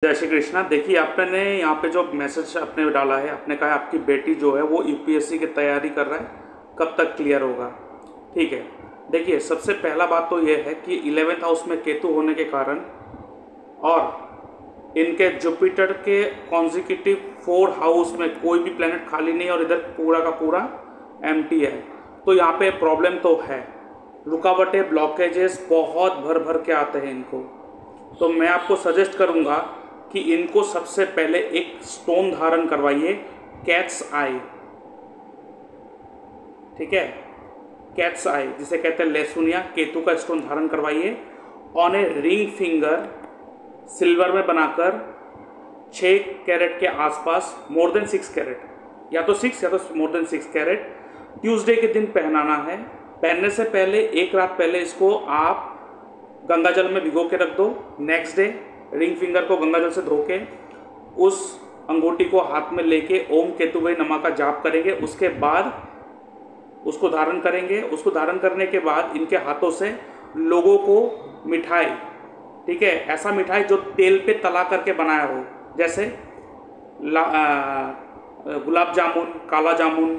जय श्री कृष्णा। देखिए, आपने यहाँ पे जो मैसेज आपने डाला है, आपने कहा आपकी बेटी जो है वो यूपीएससी की तैयारी कर रहा है, कब तक क्लियर होगा। ठीक है, देखिए सबसे पहला बात तो ये है कि 11th हाउस में केतु होने के कारण और इनके जुपिटर के कॉन्जिक्यूटिव 4 हाउस में कोई भी प्लेनेट खाली नहीं और इधर पूरा का पूरा एम्प्टी है, तो यहाँ पे प्रॉब्लम तो है। रुकावटें, ब्लॉकेजेस बहुत भर भर के आते हैं इनको। तो मैं आपको सजेस्ट करूँगा कि इनको सबसे पहले एक स्टोन धारण करवाइए, कैट्स आई। ठीक है, कैट्स आई जिसे कहते हैं लेसुनिया, केतु का स्टोन धारण करवाइए on a ring finger, silver में बनाकर 6 कैरेट के आसपास, मोर देन 6 कैरेट, या तो 6 या तो मोर देन 6 कैरेट। ट्यूसडे के दिन पहनाना है। पहनने से पहले एक रात पहले इसको आप गंगा जल में भिगो के रख दो। नेक्स्ट डे रिंग फिंगर को गंगा जल से धो के उस अंगूठी को हाथ में लेके ओम केतुवे नमः का जाप करेंगे। उसके बाद उसको धारण करेंगे। उसको धारण करने के बाद इनके हाथों से लोगों को मिठाई, ठीक है, ऐसा मिठाई जो तेल पे तला करके बनाया हो, जैसे गुलाब जामुन, काला जामुन,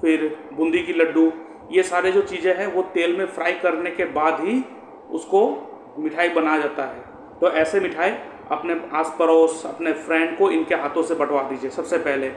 फिर बूंदी की लड्डू, ये सारे जो चीज़ें हैं वो तेल में फ्राई करने के बाद ही उसको मिठाई बनाया जाता है। तो ऐसे मिठाई अपने आस पड़ोस, अपने फ्रेंड को इनके हाथों से बंटवा दीजिए सबसे पहले।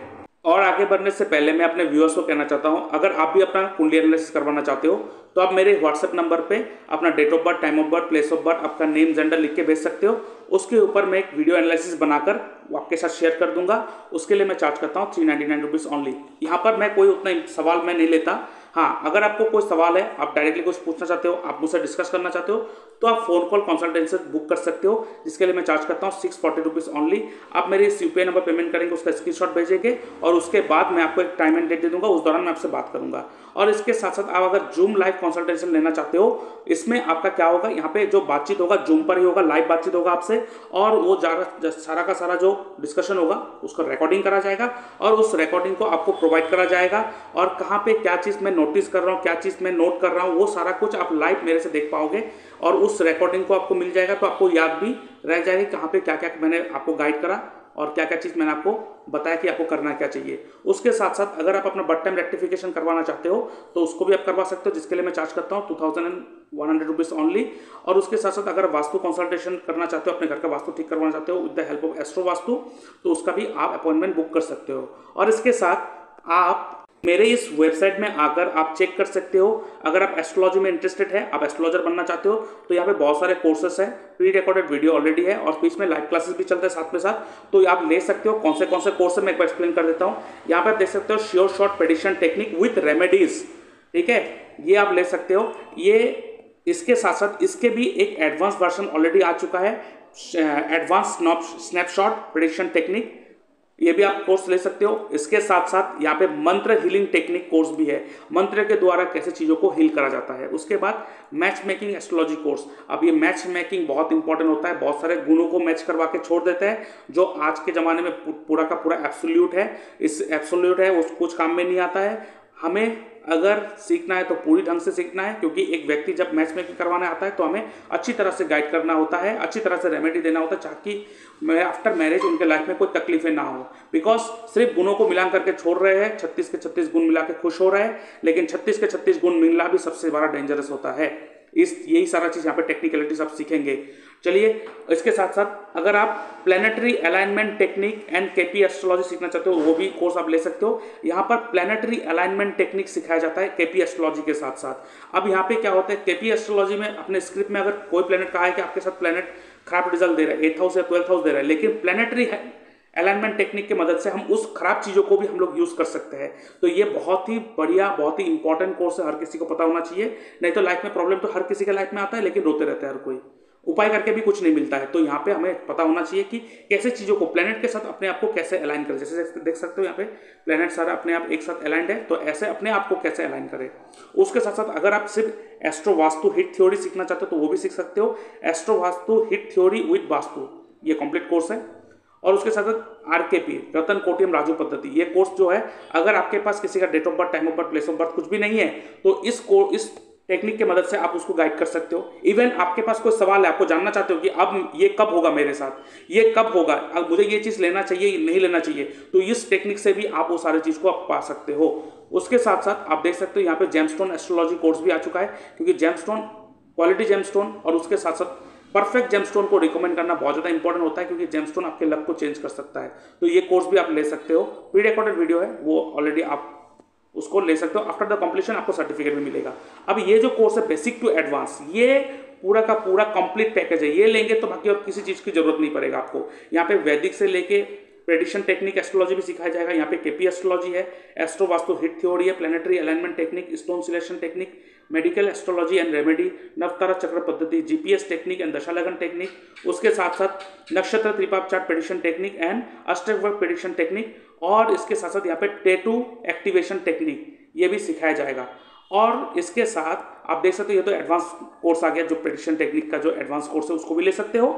और आगे बढ़ने से पहले मैं अपने व्यूअर्स को कहना चाहता हूं, अगर आप भी अपना कुंडली एनालिसिस करवाना चाहते हो तो आप मेरे व्हाट्सएप नंबर पे अपना date of birth, time of birth, place of birth, आपका नेम, जेंडर लिख के भेज सकते हो। उसके ऊपर मैं एक वीडियो एनालिसिस बनाकर आपके साथ शेयर कर दूंगा। उसके लिए मैं चार्ज करता हूँ 399 रुपीज़ ओनली। यहाँ पर मैं कोई उतना सवाल मैं नहीं लेता। हाँ, अगर आपको कोई सवाल है, आप डायरेक्टली कुछ पूछना चाहते हो, आप मुझसे डिस्कस करना चाहते हो, तो आप फोन कॉल कंसल्टेंसी बुक कर सकते हो, जिसके लिए मैं चार्ज करता हूँ 640 रुपीज़ ओनली। आप मेरे इस यूपीआई नंबर पेमेंट करेंगे, उसका स्क्रीनशॉट भेजेंगे और उसके बाद मैं आपको एक टाइम एंड डेट दे दूंगा। उस दौरान मैं आपसे बात करूंगा। और इसके साथ साथ आप अगर जूम लाइव कंसल्टेशन लेना चाहते हो, इसमें आपका क्या होगा, यहाँ पे जो बातचीत होगा जूम पर ही होगा, लाइव बातचीत होगा आपसे, और वो सारा का सारा जो डिस्कशन होगा उसका रिकॉर्डिंग करा जाएगा और उस रिकॉर्डिंग को आपको प्रोवाइड करा जाएगा। और कहाँ पे क्या चीज़ मैं नोटिस कर रहा हूँ, क्या चीज़ मैं नोट कर रहा हूँ, वो सारा कुछ आप लाइव मेरे से देख पाओगे और उस रिकॉर्डिंग को आपको मिल जाएगा। तो आपको याद भी रह जाएगी कहाँ पे क्या क्या मैंने आपको गाइड करा और क्या क्या चीज़ मैंने आपको बताया कि आपको करना क्या चाहिए। उसके साथ साथ अगर आप अपना बर्थ टाइम रेक्टिफिकेशन करवाना चाहते हो तो उसको भी आप करवा सकते हो, जिसके लिए मैं चार्ज करता हूँ 2100 रुपीज़ ओनली। और उसके साथ साथ अगर वास्तु कंसल्टेशन करना चाहते हो, अपने घर का वास्तु ठीक करवाना चाहते हो with the help of astro vastu, तो उसका भी आप अपॉइंटमेंट बुक कर सकते हो। और इसके साथ आप मेरे इस वेबसाइट में आकर आप चेक कर सकते हो। अगर आप एस्ट्रोलॉजी में इंटरेस्टेड है, आप एस्ट्रोलॉजर बनना चाहते हो, तो यहाँ पे बहुत सारे कोर्सेस हैं, प्री रिकॉर्डेड वीडियो ऑलरेडी है और बीच में लाइव क्लासेस भी चलते हैं साथ में साथ, तो आप ले सकते हो। कौन से कोर्स है मैं एक बार एक्सप्लेन कर देता हूँ। यहाँ पे आप देख सकते हो sure short prediction technique with remedies, ठीक है, ये आप ले सकते हो। ये इसके साथ साथ इसके भी एक एडवांस वर्जन ऑलरेडी आ चुका है, एडवांस स्नैपशॉट प्रेडिक्शन टेक्निक, ये भी आप कोर्स ले सकते हो। इसके साथ साथ यहाँ पे मंत्र हीलिंग टेक्निक कोर्स भी है, मंत्र के द्वारा कैसे चीज़ों को हील करा जाता है। उसके बाद मैच मेकिंग एस्ट्रोलॉजी कोर्स। अब ये मैच मेकिंग बहुत इंपॉर्टेंट होता है, बहुत सारे गुणों को मैच करवा के छोड़ देते हैं, जो आज के ज़माने में पूरा का पूरा एब्सोल्यूट है। इस एब्सोल्यूट है वो कुछ काम में नहीं आता है। हमें अगर सीखना है तो पूरी ढंग से सीखना है, क्योंकि एक व्यक्ति जब मैच मेकिंग करवाने आता है तो हमें अच्छी तरह से गाइड करना होता है, अच्छी तरह से रेमेडी देना होता है, ताकि आफ्टर मैरिज उनके लाइफ में कोई तकलीफें ना हो। बिकॉज सिर्फ गुणों को मिला करके छोड़ रहे हैं, 36 के 36 गुण मिला के खुश हो रहे हैं, लेकिन 36 के 36 गुण मिलना भी सबसे बड़ा डेंजरस होता है। यही सारा चीज़ यहाँ पे टेक्निकलिटीज आप सीखेंगे। चलिए, इसके साथ साथ अगर आप planetary alignment technique and KP astrology सीखना चाहते हो, वो भी कोर्स आप ले सकते हो। यहाँ पर प्लैनेटरी अलाइनमेंट टेक्निक सिखाया जाता है केपी एस्ट्रोलॉजी के साथ साथ। अब यहाँ पे क्या होता है, केपी एस्ट्रोलॉजी में अपने स्क्रिप्ट में अगर कोई प्लैनेट कहा है कि आपके साथ प्लैनेट खराब रिजल्ट दे रहा है, 8th हाउस या 12th हाउस दे रहा है, लेकिन प्लैनेटरी अलाइनमेंट टेक्निक की मदद से हम उस खराब चीज़ों को भी हम लोग यूज़ कर सकते हैं। तो ये बहुत ही बढ़िया, बहुत ही इंपॉर्टेंट कोर्स है, हर किसी को पता होना चाहिए। नहीं तो लाइफ में प्रॉब्लम तो हर किसी के लाइफ में आता है, लेकिन रोते रहते हैं हर कोई, उपाय करके भी कुछ नहीं मिलता है। तो यहाँ पे हमें पता होना चाहिए कि कैसे चीज़ों को प्लैनेट के साथ अपने आप को कैसे अलाइन करें। जैसे देख सकते हो यहाँ पे प्लैनेट सारा अपने आप एक साथ अलाइंड है, तो ऐसे अपने आप को कैसे अलाइन करें। उसके साथ साथ अगर आप सिर्फ एस्ट्रो वास्तु हिट थ्योरी सीखना चाहते हो तो वो भी सीख सकते हो, astro vastu hit theory with vastu, ये कंप्लीट कोर्स है। और उसके साथ साथ आरकेपी, रतन कोटियम राजू पद्धति, ये कोर्स जो है, अगर आपके पास किसी का date of birth, time of birth, place of birth कुछ भी नहीं है, तो इस टेक्निक की मदद से आप उसको गाइड कर सकते हो। इवन आपके पास कोई सवाल है, आपको जानना चाहते हो कि अब ये कब होगा मेरे साथ, ये कब होगा, अब मुझे ये चीज़ लेना चाहिए नहीं लेना चाहिए, तो इस टेक्निक से भी आप वो सारी चीज़ को आप पा सकते हो। उसके साथ साथ आप देख सकते हो यहाँ पे जेमस्टोन एस्ट्रोलॉजी कोर्स भी आ चुका है, क्योंकि जेमस्टोन, क्वालिटी जेमस्टोन और उसके साथ साथ परफेक्ट जेमस्टोन को रिकमेंड करना बहुत ज़्यादा इंपॉर्टेंट होता है, क्योंकि जेमस्टोन आपके लक को चेंज कर सकता है। तो ये कोर्स भी आप ले सकते हो, प्री रिकॉर्डेड वीडियो है, वो ऑलरेडी आप उसको ले सकते हो। आफ्टर द कंप्लीशन आपको सर्टिफिकेट भी मिलेगा। अब ये जो कोर्स है बेसिक टू एडवांस, ये पूरा का पूरा कंप्लीट पैकेज है। ये लेंगे तो बाकी और किसी चीज़ की जरूरत नहीं पड़ेगा आपको। यहाँ पे वैदिक से लेके प्रेडिक्शन टेक्निक एस्ट्रोलॉजी भी सिखाया जाएगा। यहाँ पे केपी एस्ट्रोलॉजी है, एस्ट्रो वास्तु हिट थ्योरी है, planetary alignment technique, stone selection technique, medical astrology and remedy, Navtara chakra पद्धति, जीपीएस टेक्निक एंड दशालगन टेक्निक, उसके साथ साथ नक्षत्र त्रिपाप chart prediction technique and Ashtakavarga prediction technique, और इसके साथ साथ यहाँ पे टैटू एक्टिवेशन टेक्निक ये भी सिखाया जाएगा। और इसके साथ आप देख सकते हो ये तो एडवांस कोर्स आ गया, जो प्रेडिक्शन टेक्निक का जो एडवांस कोर्स है उसको भी ले सकते हो।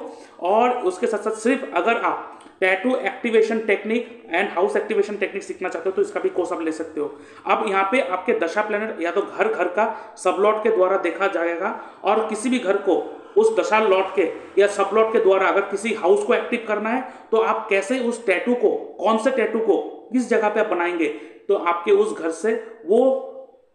और उसके साथ साथ सिर्फ अगर आप tattoo activation technique and house activation technique सीखना चाहते हो तो इसका भी कोर्स आप ले सकते हो। अब यहाँ पे आपके दशा प्लैनेट या तो घर घर का सब लॉट के द्वारा देखा जाएगा, और किसी भी घर को उस दशा लॉट के या सब लॉट के द्वारा अगर किसी हाउस को एक्टिव करना है तो आप कैसे उस टैटू को, कौन से टैटू को किस जगह पे आप बनाएंगे, तो आपके उस घर से वो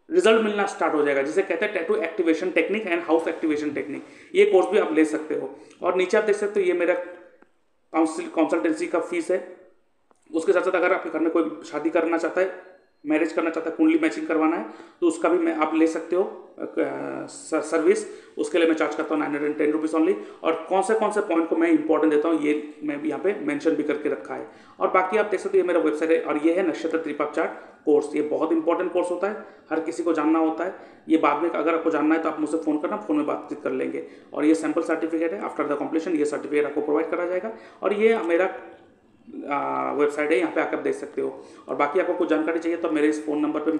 रिजल्ट मिलना स्टार्ट हो जाएगा, जिसे कहते हैं tattoo activation technique and house activation technique. ये कोर्स भी आप ले सकते हो। और नीचे आप देख सकते हो ये मेरा कंसल्टेंसी का फीस है। उसके साथ साथ अगर आपके घर में कोई शादी करना चाहता है, मैरिज करना चाहता है, कुंडली मैचिंग करवाना है, तो उसका भी मैं आप ले सकते हो सर्विस। उसके लिए मैं चार्ज करता हूँ 910 रुपीज़ ओनली। और कौन से पॉइंट को मैं इंपॉर्टेंट देता हूँ ये मैं यहाँ पे मेंशन भी करके रखा है। और बाकी आप देख सकते हो ये मेरा वेबसाइट है, और ये है नक्षत्र त्रिपाप चार्ट कोर्स। ये बहुत इंपॉर्टेंट कोर्स होता है, हर किसी को जानना होता है। ये बाद में अगर आपको जानना है तो आप मुझसे फ़ोन करना, फ़ोन में बातचीत कर लेंगे। और ये सैम्पल सर्टिफिकेट है, आफ्टर द कंप्लीशन ये सर्टिफिकेट आपको प्रोवाइड करा जाएगा। और ये मेरा वेबसाइट है, यहाँ पे आकर देख सकते हो। और बाकी आपको कुछ जानकारी चाहिए तो मेरे इस फ़ोन नंबर पे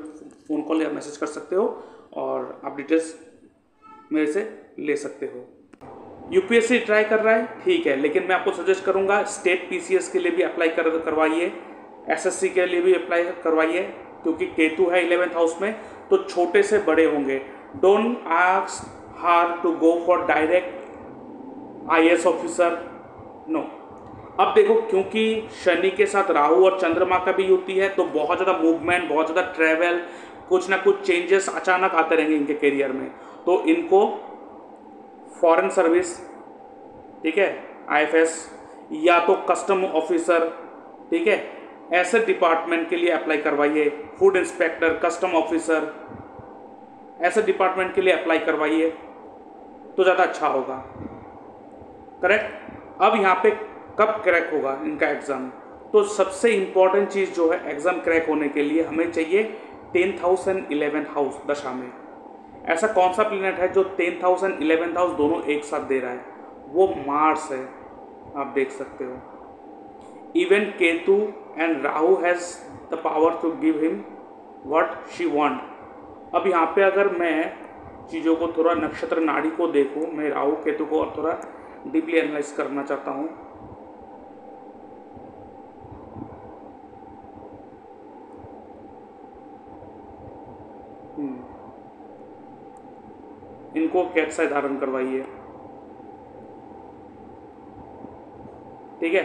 फ़ोन कॉल या मैसेज कर सकते हो, और आप डिटेल्स मेरे से ले सकते हो। यूपीएससी ट्राई कर रहा है, ठीक है, लेकिन मैं आपको सजेस्ट करूँगा स्टेट पीसीएस के लिए भी अप्लाई करवाइए, एसएससी के लिए भी अप्लाई करवाइए, क्योंकि केतु है 11th हाउस में, तो छोटे से बड़े होंगे। Don't ask her to go for direct IAS officer, no. अब देखो, क्योंकि शनि के साथ राहु और चंद्रमा का भी युति है, तो बहुत ज़्यादा मूवमेंट, बहुत ज़्यादा ट्रैवल, कुछ ना कुछ चेंजेस अचानक आते रहेंगे इनके करियर में। तो इनको फॉरेन सर्विस, ठीक है, आईएफएस या तो कस्टम ऑफिसर, ठीक है, ऐसे डिपार्टमेंट के लिए अप्लाई करवाइए। फूड इंस्पेक्टर, कस्टम ऑफिसर, ऐसे डिपार्टमेंट के लिए अप्लाई करवाइए तो ज़्यादा अच्छा होगा। करेक्ट। अब यहाँ पे कब क्रैक होगा इनका एग्ज़ाम, तो सबसे इम्पॉर्टेंट चीज़ जो है एग्ज़ाम क्रैक होने के लिए हमें चाहिए 10th house and 11th house दशा में। ऐसा कौन सा प्लैनेट है जो 10th house and 11th house दोनों एक साथ दे रहा है? वो मार्स है, आप देख सकते हो। Even Ketu and Rahu has the power to give him what she want. अब यहाँ पे अगर मैं चीज़ों को थोड़ा नक्षत्र नाड़ी को देखूँ, मैं राहु केतु को और थोड़ा डीपली एनालाइज करना चाहता हूँ। इनको कैसा धारण करवाइए, ठीक है,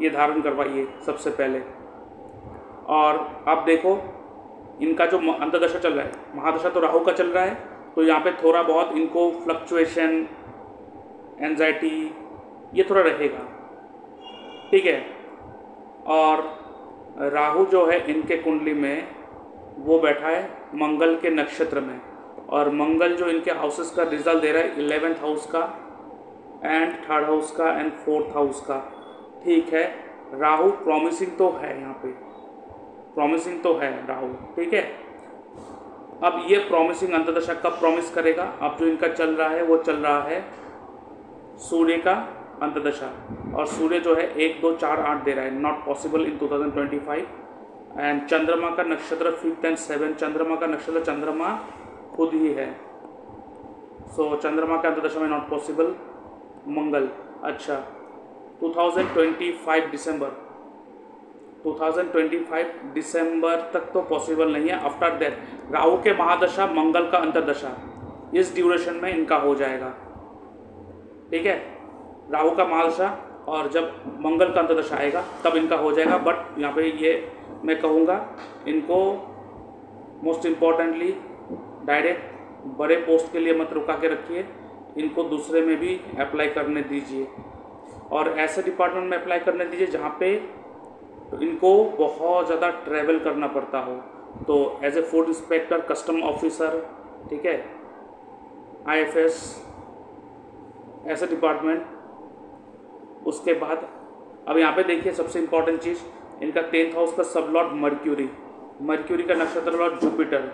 ये धारण करवाइए सबसे पहले। और आप देखो इनका जो अंतर्दशा चल रहा है, महादशा तो राहु का चल रहा है, तो यहाँ पे थोड़ा बहुत इनको फ्लक्चुएशन, एंजाइटी ये थोड़ा रहेगा, ठीक है। और राहु जो है इनके कुंडली में वो बैठा है मंगल के नक्षत्र में, और मंगल जो इनके हाउसेस का रिजल्ट दे रहा है 11th हाउस का एंड 3rd हाउस का एंड 4th हाउस का, ठीक है। राहु प्रॉमिसिंग तो है, यहाँ पे प्रॉमिसिंग तो है राहु, ठीक है। अब ये प्रॉमिसिंग अंतर्दशा कब प्रॉमिस करेगा? अब जो इनका चल रहा है वो चल रहा है सूर्य का अंतर्दशा, और सूर्य जो है 1, 2, 4, 8 दे रहा है, नॉट पॉसिबल इन 2025। एंड चंद्रमा का नक्षत्र 5th एंड 7th, चंद्रमा का नक्षत्र चंद्रमा खुद ही है, सो चंद्रमा का अंतर्दशा में नॉट पॉसिबल। मंगल, अच्छा 2025 दिसंबर तक तो पॉसिबल नहीं है। आफ्टर दैट राहु के महादशा, मंगल का अंतर्दशा, इस ड्यूरेशन में इनका हो जाएगा। ठीक है, राहु का महादशा और जब मंगल का अंतर्दशा आएगा तब इनका हो जाएगा। बट यहाँ पे ये मैं कहूँगा इनको मोस्ट इम्पॉर्टेंटली डायरेक्ट बड़े पोस्ट के लिए मत रुका के रखिए, इनको दूसरे में भी अप्लाई करने दीजिए और ऐसे डिपार्टमेंट में अप्लाई करने दीजिए जहाँ पे इनको बहुत ज़्यादा ट्रैवल करना पड़ता हो। तो as a food inspector, custom officer, ठीक है, IFS, ऐसे डिपार्टमेंट। उसके बाद अब यहाँ पे देखिए सबसे इम्पॉर्टेंट चीज़, इनका 10th हाउस का सब लॉर्ड मर्क्यूरी का नक्षत्र लॉर्ड जुपिटर,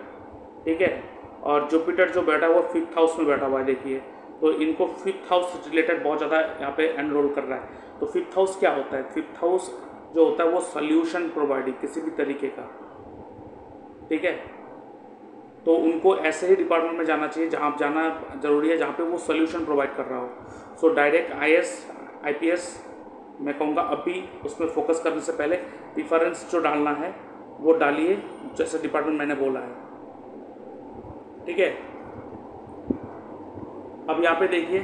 ठीक है, और जुपिटर जो बैठा हुआ 5th हाउस में बैठा हुआ है देखिए, तो इनको 5th हाउस से रिलेटेड बहुत ज़्यादा यहाँ पे एनरोल कर रहा है। तो 5th हाउस क्या होता है? 5th हाउस जो होता है वो सल्यूशन प्रोवाइडिंग किसी भी तरीके का, ठीक है, तो उनको ऐसे ही डिपार्टमेंट में जाना चाहिए जहाँ जाना जरूरी है जहाँ पे वो सोल्यूशन प्रोवाइड कर रहा हो। सो डायरेक्ट IAS IPS मैं कहूँगा अभी उसमें फोकस करने से पहले प्रिफरेंस जो डालना है वो डालिए जैसे डिपार्टमेंट मैंने बोला है, ठीक है। अब यहाँ पे देखिए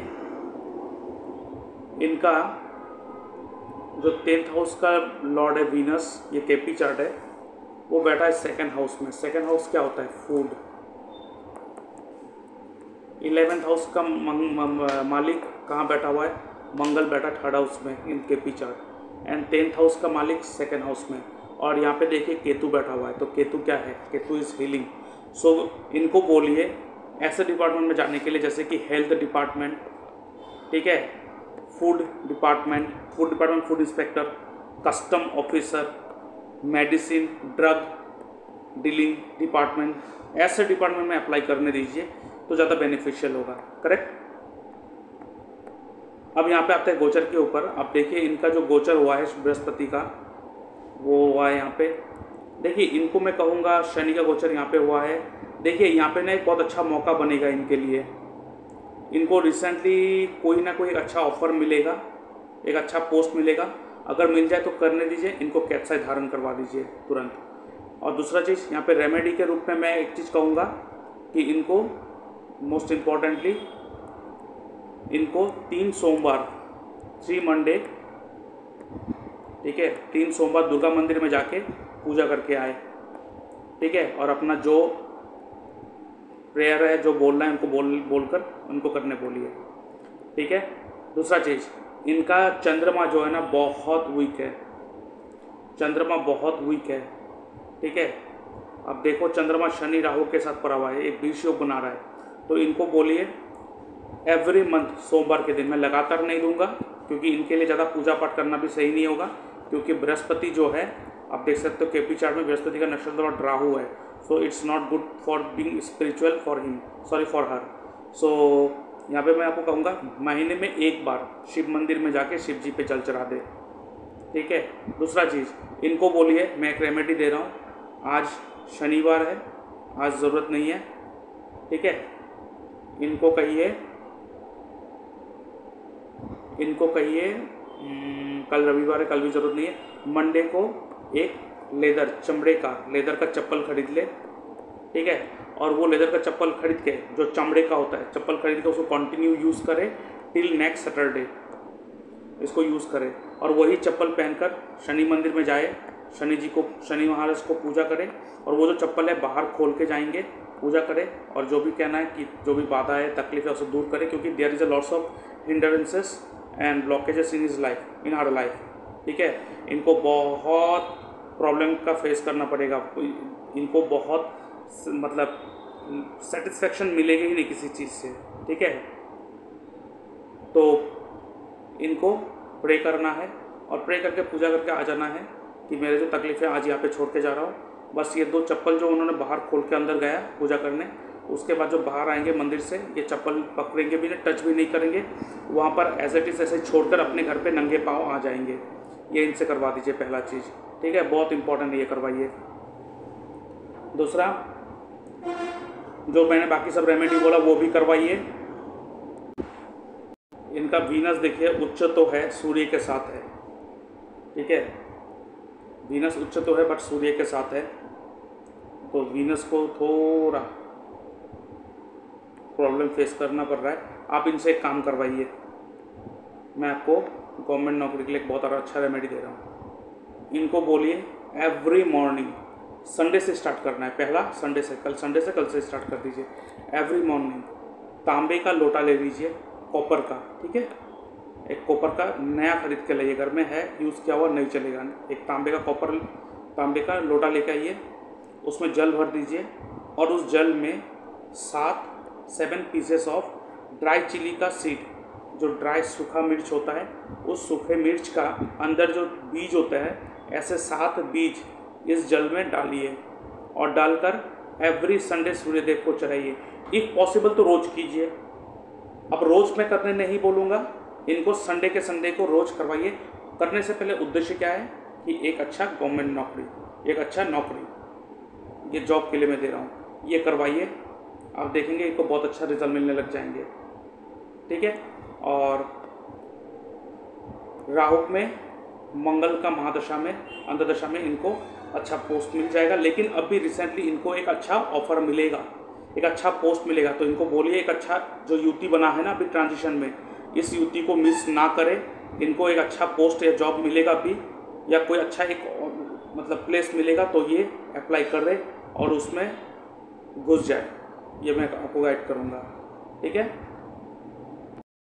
इनका जो 10th हाउस का लॉर्ड है वीनस, ये केपी चार्ट है, वो बैठा है 2nd हाउस में। 2nd हाउस क्या होता है? फूड। 11th हाउस का मालिक कहाँ बैठा हुआ है? मंगल बैठा 3rd हाउस में इन KP chart, and 10th house का मालिक 2nd हाउस में। और यहाँ पे देखिए केतु बैठा हुआ है, तो केतु क्या है? Ketu is healing. सो इनको बोलिए ऐसे डिपार्टमेंट में जाने के लिए जैसे कि हेल्थ डिपार्टमेंट, ठीक है, food department food inspector, custom officer, medicine drug dealing department, ऐसे डिपार्टमेंट में अप्लाई करने दीजिए तो ज़्यादा बेनिफिशियल होगा, करेक्ट। अब यहाँ पे आते हैं गोचर के ऊपर। अब देखिए इनका जो गोचर हुआ है बृहस्पति का, वो हुआ है यहाँ पे। देखिए इनको मैं कहूँगा शनि का गोचर यहाँ पे हुआ है। देखिए यहाँ पे ना एक बहुत अच्छा मौका बनेगा इनके लिए। इनको रिसेंटली कोई ना कोई अच्छा ऑफर मिलेगा, एक अच्छा पोस्ट मिलेगा। अगर मिल जाए तो करने दीजिए, इनको कैप्साई धारण करवा दीजिए तुरंत। और दूसरा चीज़ यहाँ पे रेमेडी के रूप में मैं एक चीज़ कहूँगा कि इनको मोस्ट इम्पॉर्टेंटली इनको 3 सोमवार 3 मंडे, ठीक है, 3 सोमवार दुर्गा मंदिर में जाके पूजा करके आए, ठीक है, और अपना जो प्रेयर है जो बोलना है उनको बोलकर उनको करने बोलिए, ठीक है। दूसरा चीज़, इनका चंद्रमा जो है ना बहुत वीक है, चंद्रमा बहुत वीक है, ठीक है। अब देखो चंद्रमा शनि राहु के साथ पड़ा हुआ है, एक बीच योग बना रहा है, तो इनको बोलिए एवरी मंथ सोमवार के दिन। मैं लगातार नहीं दूंगा क्योंकि इनके लिए ज़्यादा पूजा पाठ करना भी सही नहीं होगा, क्योंकि बृहस्पति जो है आप देख सकते हो केपी चार्ट में बृहस्पति का नक्षत्र और राहु है, so it's not good for being spiritual for him, sorry for her. So यहाँ पे मैं आपको कहूँगा महीने में एक बार शिव मंदिर में जाके शिव जी पे जल चढ़ा दे, ठीक है। दूसरा चीज़, इनको बोलिए मैं एक रेमेडी दे रहा हूँ, आज शनिवार है, आज ज़रूरत नहीं है, ठीक है। इनको कहिए कल रविवार है, कल भी ज़रूरत नहीं है, मंडे को एक चमड़े का लेदर का चप्पल खरीद ले, ठीक है, और वो लेदर का चप्पल खरीद के जो चमड़े का होता है चप्पल खरीद के उसको कंटिन्यू यूज़ करे टिल नेक्स्ट सैटरडे, इसको यूज़ करे और वही चप्पल पहनकर शनि मंदिर में जाए, शनि महाराज को पूजा करें, और वो जो चप्पल है बाहर खोल के जाएंगे, पूजा करें, और जो भी कहना है कि जो भी बाधा है तकलीफ है उसे दूर करें, क्योंकि there is a lots of hindrances and blockages in his life, in our life, ठीक है। इनको बहुत प्रॉब्लम का फेस करना पड़ेगा, इनको बहुत मतलब सेटिस्फेक्शन मिलेगी ही नहीं किसी चीज़ से, ठीक है। तो इनको प्रे करना है और प्रे करके पूजा करके आ जाना है कि मेरे जो तकलीफ है आज यहाँ पे छोड़ के जा रहा हूँ। बस ये 2 चप्पल जो उन्होंने बाहर खोल के अंदर गया पूजा करने, उसके बाद जो बाहर आएंगे मंदिर से ये चप्पल पकड़ेंगे भी नहीं, टच भी नहीं करेंगे, वहाँ पर एज इट इज़ ऐसे छोड़कर अपने घर पे नंगे पाँव आ जाएंगे। ये इनसे करवा दीजिए पहला चीज़, ठीक है, बहुत इंपॉर्टेंट ये करवाइए। दूसरा जो मैंने बाकी सब रेमेडी बोला वो भी करवाइए। इनका वीनस देखिए उच्च तो है, सूर्य के साथ है, ठीक है, वीनस उच्च तो है बट सूर्य के साथ है, तो वीनस को थोड़ा प्रॉब्लम फेस करना पड़ रहा है, आप इनसे एक काम करवाइए। मैं आपको गवर्नमेंट नौकरी के लिए एक बहुत अच्छा रेमेडी दे रहा हूँ। इनको बोलिए एवरी मॉर्निंग, संडे से स्टार्ट करना है, पहला संडे से, कल से स्टार्ट कर दीजिए। एवरी मॉर्निंग तांबे का लोटा ले लीजिए, कॉपर का, ठीक है, एक कॉपर का नया खरीद के लाइए, घर में है यूज़ किया हुआ नहीं चलेगा। एक तांबे का लोटा लेके आइए, उसमें जल भर दीजिए और उस जल में 7 पीसेस ऑफ ड्राई चिली का सीड, जो ड्राई सूखा मिर्च होता है, उस सूखे मिर्च का अंदर जो बीज होता है, ऐसे 7 बीज इस जल में डालिए और डालकर एवरी संडे सूर्यदेव को चढ़ाइए। इफ़ पॉसिबल तो रोज़ कीजिए। अब रोज़ मैं करने नहीं बोलूँगा, इनको संडे के संडे को रोज़ करवाइए। करने से पहले उद्देश्य क्या है कि एक अच्छा गवर्नमेंट नौकरी, एक अच्छा नौकरी, ये जॉब के लिए मैं दे रहा हूँ, ये करवाइए। आप देखेंगे इनको बहुत अच्छा रिजल्ट मिलने लग जाएंगे, ठीक है। और राहु में मंगल का महादशा में अंतर्दशा में इनको अच्छा पोस्ट मिल जाएगा, लेकिन अभी रिसेंटली इनको एक अच्छा ऑफर मिलेगा, एक अच्छा पोस्ट मिलेगा। तो इनको बोलिए एक अच्छा जो युति बना है ना अभी ट्रांजिशन में, इस युति को मिस ना करें। इनको एक अच्छा पोस्ट या जॉब मिलेगा अभी, या कोई अच्छा एक मतलब प्लेस मिलेगा, तो ये अप्लाई कर दे और उसमें घुस जाए। ये मैं आपको गाइड करूँगा, ठीक है।